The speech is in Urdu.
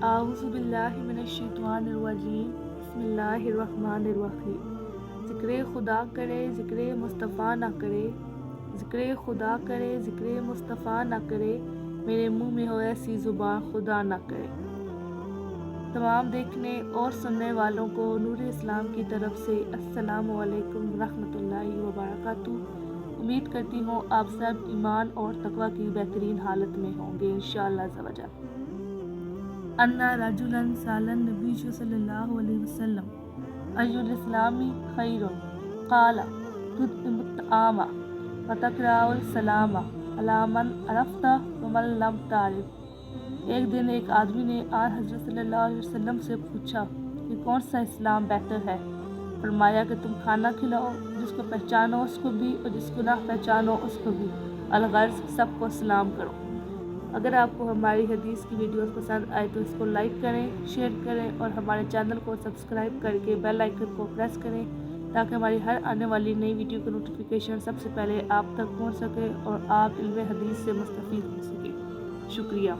اعوذ باللہ من الشیطان الرجیم، بسم اللہ الرحمن الرحیم۔ ذکر خدا کرے ذکر مصطفیٰ نہ کرے، ذکر خدا کرے ذکر مصطفیٰ نہ کرے، میرے منہ میں ہو ایسی زبان خدا نہ کرے۔ تمام دیکھنے اور سننے والوں کو نور اسلام کی طرف سے السلام علیکم ورحمۃ اللہ وبرکاتہ۔ امید کرتی ہوں آپ سب ایمان اور تقوی کی بہترین حالت میں ہوں گے انشاءاللہ عز و جل۔ ان رجلا سأل النبی صلی اللہ علیہ وسلم ای الاسلام خیر، قال تطعم الطعام وتقرأ السلام علی من عرفت ومن لم تعرف۔ ایک دن ایک آدمی نے آن حضرت صلی اللہ علیہ وسلم سے پوچھا کہ کون سا اسلام بہتر ہے؟ فرمایا کہ تم کھانا کھلاؤ، جس کو پہچانو اس کو بھی اور جس کو نہ پہچانو اس کو بھی، الغرض سب کو سلام کرو۔ اگر آپ کو ہماری حدیث کی ویڈیوز پسند آئے تو اس کو لائک کریں، شیئر کریں اور ہمارے چینل کو سبسکرائب کر کے بیل آئیکن کو پریس کریں تاکہ ہماری ہر آنے والی نئی ویڈیو کا نوٹیفیکیشن سب سے پہلے آپ تک پہنچ سکے اور آپ علم حدیث سے مستفید ہو سکیں۔ شکریہ۔